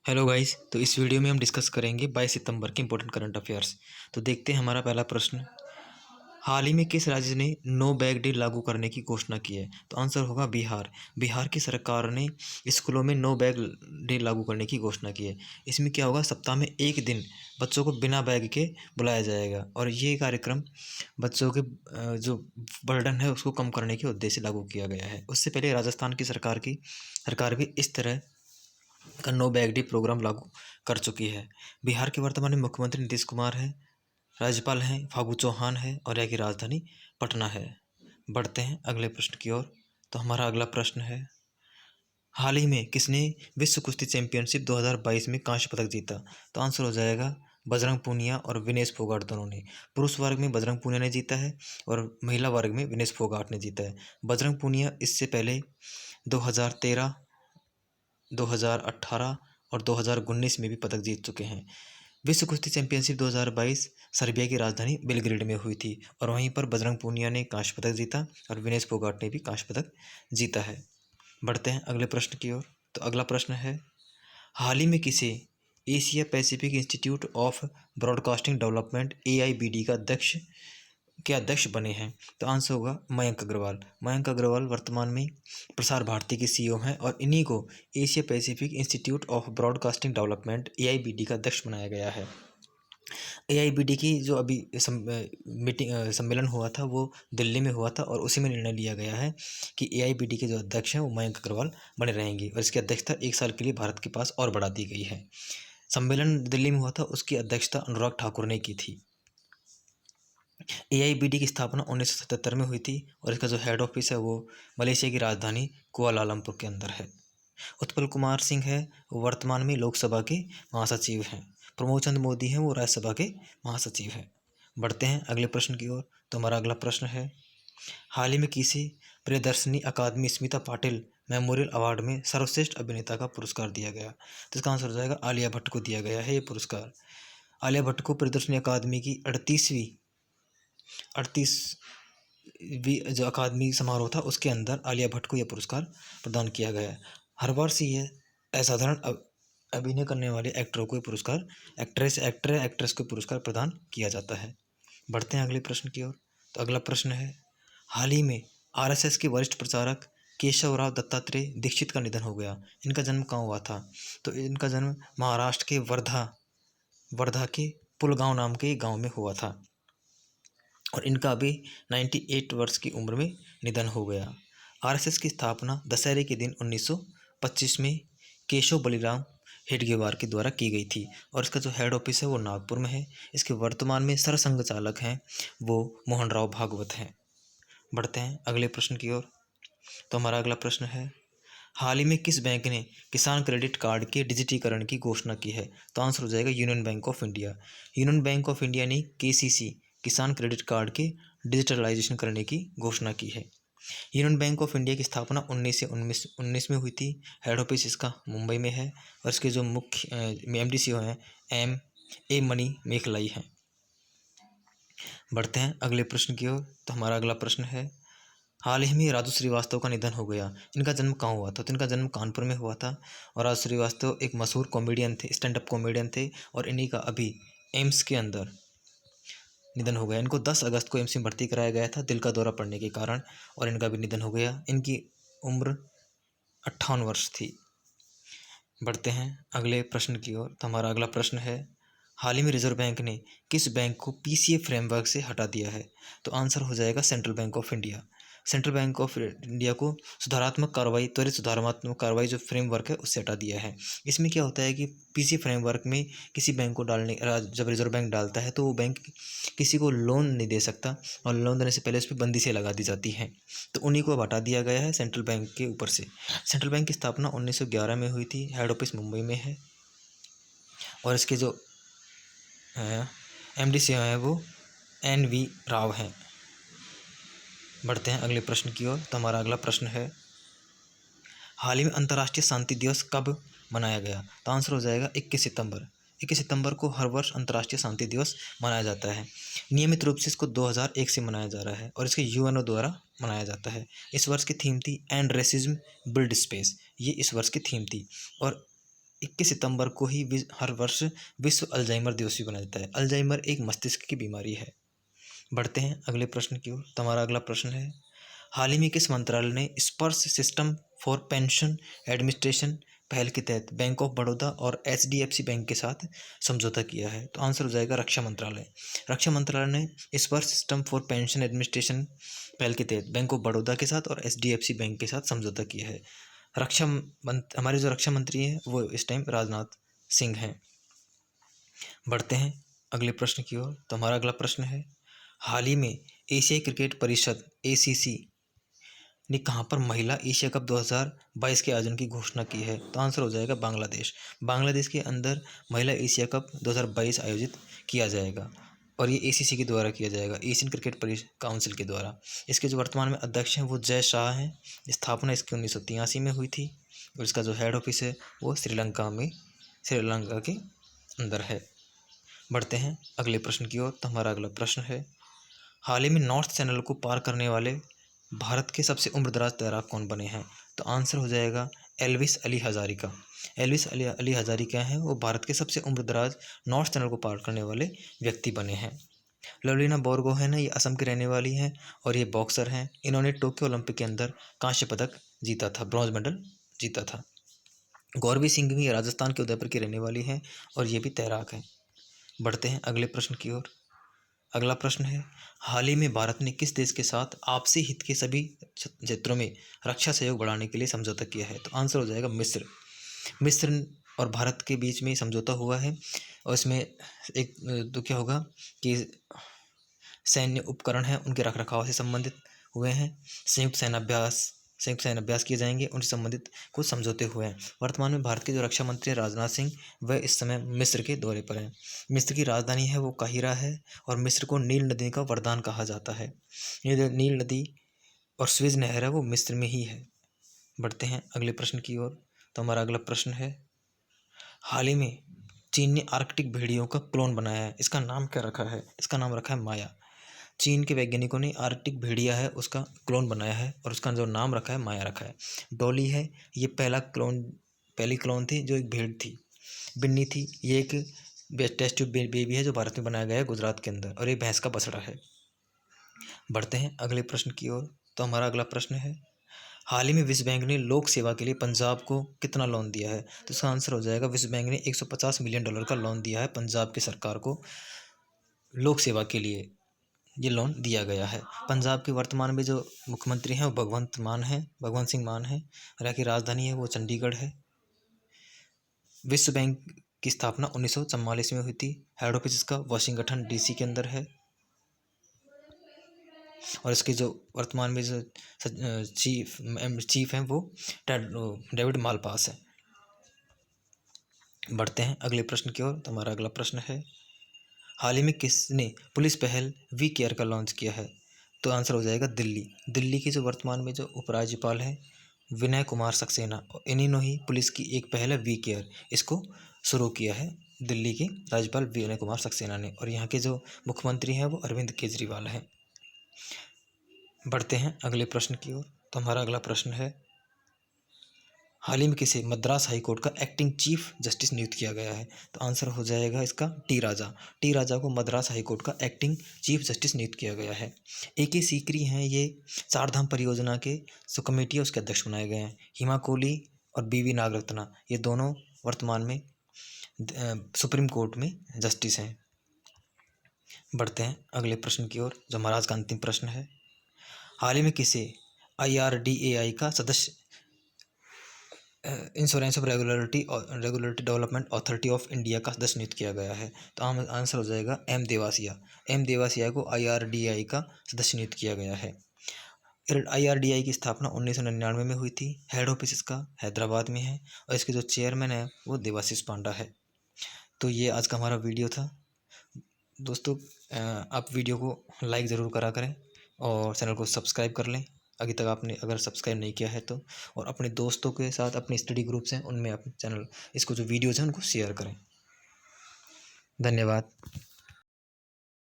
Hello guys. तो इस video में हम डिस्कस करेंगे 22 सितंबर के इंपॉर्टेंट करंट अफेयर्स। तो देखते हैं हमारा पहला प्रश्न, हाल ही में किस राज्य ने नो बैग डे लागू करने की घोषणा की है? तो आंसर होगा बिहार। बिहार की सरकार ने स्कूलों में नो बैग डे लागू करने की घोषणा की है। इसमें क्या होगा, सप्ताह में एक दिन बच्चों को बिना बैग के बुलाया जाएगा और ये कार्यक्रम बच्चों के जो बर्डन है उसको कम करने के उद्देश्य से लागू किया गया है। उससे पहले राजस्थान की सरकार भी इस तरह का नो बैग डे प्रोग्राम लागू कर चुकी है। बिहार के वर्तमान में मुख्यमंत्री नीतीश कुमार है, राज्यपाल हैं फागू चौहान है और यहाँ की राजधानी पटना है। बढ़ते हैं अगले प्रश्न की ओर। तो हमारा अगला प्रश्न है, हाल ही में किसने विश्व कुश्ती चैंपियनशिप 2022 में कांस्य पदक जीता? तो आंसर हो जाएगा बजरंग पूनिया और विनेश फोगाट दोनों ने। पुरुष वर्ग में बजरंग पूनिया ने जीता है और महिला वर्ग में विनेश फोगाट ने जीता है। बजरंग पूनिया इससे पहले 2013, 2018 और 2019 में भी पदक जीत चुके हैं। विश्व कुश्ती चैंपियनशिप 2022 सर्बिया की राजधानी बेलग्रेड में हुई थी और वहीं पर बजरंग पूनिया ने कांस्य पदक जीता और विनेश फोगाट ने भी कांस्य पदक जीता है। बढ़ते हैं अगले प्रश्न की ओर। तो अगला प्रश्न है, हाल ही में किसे Asia Pacific institute of broadcasting development AIBD के अध्यक्ष बने हैं? तो आंसर होगा मयंक अग्रवाल। मयंक अग्रवाल वर्तमान में प्रसार भारती के CEO हैं और इन्हीं को Asia Pacific institute of broadcasting development AIBD का अध्यक्ष बनाया गया है। AIBD की जो अभी सम्मेलन हुआ था वो दिल्ली में हुआ था और उसी में निर्णय लिया गया है कि AIBD के जो अध्यक्ष हैं वो मयंक अग्रवाल बने रहेंगे और इसकी अध्यक्षता 1 साल के लिए भारत के पास और बढ़ा दी गई है। सम्मेलन दिल्ली में हुआ था, उसकी अध्यक्षता अनुराग ठाकुर ने की थी। AIBD की स्थापना 1977 में हुई थी और इसका जो हेड ऑफिस है वो मलेशिया की राजधानी कुआलालंपुर के अंदर है। उत्पल कुमार सिंह है वो वर्तमान में लोकसभा के महासचिव हैं। प्रमोद चंद्र मोदी हैं वो राज्यसभा के महासचिव हैं। बढ़ते हैं अगले प्रश्न की ओर। तो हमारा अगला प्रश्न है, हाल ही में किसे प्रियदर्शनी अकादमी स्मिता पाटिल मेमोरियल अवार्ड में सर्वश्रेष्ठ अभिनेता का पुरस्कार दिया गया? तो इसका आंसर हो जाएगा आलिया भट्ट को दिया गया है ये पुरस्कार। आलिया भट्ट को प्रियदर्शनी अकादमी की 38वीं जो अकादमी समारोह था उसके अंदर आलिया भट्ट को यह पुरस्कार प्रदान किया गया है। हर वर्ष ये असाधारण अभिनय करने वाले एक्टरों को पुरस्कार एक्ट्रेस को पुरस्कार प्रदान किया जाता है। बढ़ते हैं अगले प्रश्न की ओर। तो अगला प्रश्न है, हाल ही में RSS के वरिष्ठ प्रचारक केशवराव दत्तात्रेय दीक्षित का निधन हो गया। इनका जन्म कहाँ हुआ था? तो इनका जन्म महाराष्ट्र के वर्धा के पुलगांव नाम के गांव में हुआ था और इनका अभी 98 वर्ष की उम्र में निधन हो गया। RSS की स्थापना दशहरे के दिन 1925 में केशव बलिराम हेडगेवार के द्वारा की गई थी और इसका जो हेड ऑफिस है वो नागपुर में है। इसके वर्तमान में सरसंघ चालक हैं वो मोहन राव भागवत हैं। बढ़ते हैं अगले प्रश्न की ओर। तो हमारा अगला प्रश्न है, हाल ही में किस बैंक ने किसान क्रेडिट कार्ड के डिजिटीकरण की घोषणा की है? तो आंसर हो जाएगा union bank of India. Union bank of India ने KCC किसान क्रेडिट कार्ड के डिजिटलाइजेशन करने की घोषणा की है। यूनियन बैंक ऑफ इंडिया की स्थापना 1919 में हुई थी। हेड ऑफिस इसका मुंबई में है और इसके जो मुख्य MD CEO हैं M.A. मनी मेखलाई हैं। बढ़ते हैं अगले प्रश्न की ओर। तो हमारा अगला प्रश्न है, हाल ही में राजू श्रीवास्तव का निधन हो गया। इनका जन्म कहाँ हुआ था? तो इनका जन्म कानपुर में हुआ था और राजू श्रीवास्तव एक मशहूर कॉमेडियन थे, स्टैंड अप कॉमेडियन थे और इन्हीं का अभी एम्स के अंदर निधन हो गया। इनको 10 अगस्त को एम्स में भर्ती कराया गया था दिल का दौरा पड़ने के कारण और इनका भी निधन हो गया। इनकी उम्र 58 वर्ष थी। बढ़ते हैं अगले प्रश्न की ओर। तो हमारा अगला प्रश्न है, हाल ही में रिजर्व बैंक ने किस बैंक को PCA फ्रेमवर्क से हटा दिया है? तो आंसर हो जाएगा central bank of India. Central bank of India को त्वरित सुधारात्मक कार्रवाई जो फ्रेमवर्क है उससे हटा दिया है। इसमें क्या होता है कि PCA फ्रेमवर्क में किसी बैंक को जब रिजर्व बैंक डालता है तो वो बैंक किसी को लोन नहीं दे सकता और लोन देने से पहले उस पर बंदिशें लगा दी जाती हैं। तो उन्हीं को अब हटा दिया गया है सेंट्रल बैंक के ऊपर से। सेंट्रल बैंक की स्थापना 1911 में हुई थी। हेड ऑफिस मुंबई में है और इसके जो MD CEO हैं वो NV राव हैं। बढ़ते हैं अगले प्रश्न की ओर। तो हमारा अगला प्रश्न है, हाल ही में अंतर्राष्ट्रीय शांति दिवस कब मनाया गया? तो आंसर हो जाएगा 21 सितंबर। 21 सितंबर को हर वर्ष अंतर्राष्ट्रीय शांति दिवस मनाया जाता है। नियमित रूप से इसको 2001 से मनाया जा रहा है और इसके UNO द्वारा मनाया जाता है। इस वर्ष की थीम थी एंड रेसिज्म बिल्ड स्पेस, ये इस वर्ष की थीम थी और 21 सितंबर को ही हर वर्ष विश्व अल्जाइमर दिवस भी मनाया जाता है। अल्जाइमर एक मस्तिष्क की बीमारी है। बढ़ते हैं अगले प्रश्न की ओर। तो हमारा अगला प्रश्न है, हाल ही में किस मंत्रालय ने स्पर्श सिस्टम फॉर पेंशन एडमिनिस्ट्रेशन पहल के तहत बैंक ऑफ बड़ौदा और HDFC बैंक के साथ समझौता किया है? तो आंसर हो जाएगा रक्षा मंत्रालय। रक्षा मंत्रालय ने स्पर्श सिस्टम फॉर पेंशन एडमिनिस्ट्रेशन पहल के तहत बैंक ऑफ बड़ौदा के साथ और HDFC बैंक के साथ समझौता किया है। हमारे जो रक्षा मंत्री हैं वो इस टाइम राजनाथ सिंह हैं। बढ़ते हैं अगले प्रश्न की ओर। तो हमारा अगला प्रश्न है, हाल ही में एशियाई क्रिकेट परिषद ACC ने कहाँ पर महिला एशिया कप 2022 के आयोजन की घोषणा की है? तो आंसर हो जाएगा बांग्लादेश। बांग्लादेश के अंदर महिला एशिया कप 2022 आयोजित किया जाएगा और ये ACC के द्वारा किया जाएगा, एशियन क्रिकेट काउंसिल के द्वारा। इसके जो वर्तमान में अध्यक्ष हैं वो जय शाह हैं। स्थापना इसकी 1983 में हुई थी और इसका जो हेड ऑफिस है वो श्रीलंका के अंदर है। बढ़ते हैं अगले प्रश्न की ओर। तो हमारा अगला प्रश्न है, हाल ही में नॉर्थ चैनल को पार करने वाले भारत के सबसे उम्रदराज तैराक कौन बने हैं? तो आंसर हो जाएगा एल्विस अली हजारिका। एल्विस अली हजारिका हैं, वो भारत के सबसे उम्रदराज नॉर्थ चैनल को पार करने वाले व्यक्ति बने हैं। लवलीना बोरगोहेन है, ये असम की रहने वाली हैं और ये बॉक्सर हैं। इन्होंने टोक्यो ओलंपिक के अंदर कांस्य पदक जीता था, ब्रॉन्ज मेडल जीता था। गौरवी सिंह भी राजस्थान के उदयपुर की रहने वाली हैं और ये भी तैराक हैं। बढ़ते हैं अगले प्रश्न की ओर। अगला प्रश्न है, हाल ही में भारत ने किस देश के साथ आपसी हित के सभी क्षेत्रों में रक्षा सहयोग बढ़ाने के लिए समझौता किया है? तो आंसर हो जाएगा मिस्र। मिस्र और भारत के बीच में समझौता हुआ है और इसमें एक तो क्या होगा कि सैन्य उपकरण हैं उनके रखरखाव से संबंधित हुए हैं। संयुक्त सैन्य अभ्यास किए जाएंगे, उनसे संबंधित कुछ समझौते हुए हैं। वर्तमान में भारत के जो रक्षा मंत्री राजनाथ सिंह वह इस समय मिस्र के दौरे पर हैं। मिस्र की राजधानी है वो काहिरा है और मिस्र को नील नदी का वरदान कहा जाता है। ये जो नील नदी और स्विज नहर है वो मिस्र में ही है। बढ़ते हैं अगले प्रश्न की ओर। तो हमारा अगला प्रश्न है, हाल ही में चीन ने आर्कटिक भेड़ियों का क्लोन बनाया है, इसका नाम क्या रखा है? इसका नाम रखा है माया। चीन के वैज्ञानिकों ने आर्कटिक भेड़िया है उसका क्लोन बनाया है और उसका जो नाम रखा है माया रखा है। डॉली है, ये पहली क्लोन थी जो एक भेड़ थी, बिन्नी थी। ये एक टेस्ट ट्यूब बेबी है जो भारत में बनाया गया है गुजरात के अंदर और ये भैंस का बछड़ा है। बढ़ते हैं अगले प्रश्न की ओर। तो हमारा अगला प्रश्न है, हाल ही में विश्व बैंक ने लोक सेवा के लिए पंजाब को कितना लोन दिया है? तो इसका आंसर हो जाएगा विश्व बैंक ने $150 मिलियन का लोन दिया है पंजाब की सरकार को। लोक सेवा के लिए ये लोन दिया गया है। पंजाब के वर्तमान में जो मुख्यमंत्री हैं वो भगवंत सिंह मान हैं और यहाँ की राजधानी है वो चंडीगढ़ है। विश्व बैंक की स्थापना 1944 में हुई थी। हेड ऑफिस इसका वाशिंगटन DC के अंदर है और इसके जो वर्तमान में जो चीफ हैं वो डेविड मालपास है। बढ़ते हैं अगले प्रश्न की ओर। तो हमारा अगला प्रश्न है, हाल ही में किसने पुलिस पहल वी केयर का लॉन्च किया है? तो आंसर हो जाएगा दिल्ली के जो वर्तमान में जो उपराज्यपाल हैं विनय कुमार सक्सेना, इन्होंने ही पुलिस की एक पहल है वी केयर, इसको शुरू किया है दिल्ली के राज्यपाल विनय कुमार सक्सेना ने और यहाँ के जो मुख्यमंत्री हैं वो अरविंद केजरीवाल हैं। बढ़ते हैं अगले प्रश्न की ओर। तो हमारा अगला प्रश्न है, हाल ही में किसे मद्रास हाई कोर्ट का एक्टिंग चीफ जस्टिस नियुक्त किया गया है? तो आंसर हो जाएगा इसका टी राजा को मद्रास हाई कोर्ट का एक्टिंग चीफ जस्टिस नियुक्त किया गया है। AK सीकरी हैं, ये चारधाम परियोजना के जो कमेटी है उसके अध्यक्ष बनाए गए हैं। हिमा कोहली और BV नागरत्ना ये दोनों वर्तमान में सुप्रीम कोर्ट में जस्टिस हैं। बढ़ते हैं अगले प्रश्न की ओर, जो हमारा आज का अंतिम प्रश्न है, हाल ही में किसे IRDAI का सदस्य insurance of regulatory development authority of India का सदस्य नियुक्त किया गया है? तो आंसर हो जाएगा M देवासिया को IRDAI का सदस्य नियुक्त किया गया है। IRDAI की स्थापना 1999 में हुई थी। हेड ऑफिस इसका हैदराबाद में है और इसके जो चेयरमैन है वो देवाशीष पांडा है। तो ये आज का हमारा वीडियो था दोस्तों। आप वीडियो को लाइक ज़रूर करा करें और चैनल को सब्सक्राइब कर लें अभी तक आपने अगर सब्सक्राइब नहीं किया है तो, और अपने दोस्तों के साथ अपने स्टडी ग्रुप्स हैं उनमें अपने चैनल इसको जो वीडियोज़ हैं उनको शेयर करें। धन्यवाद।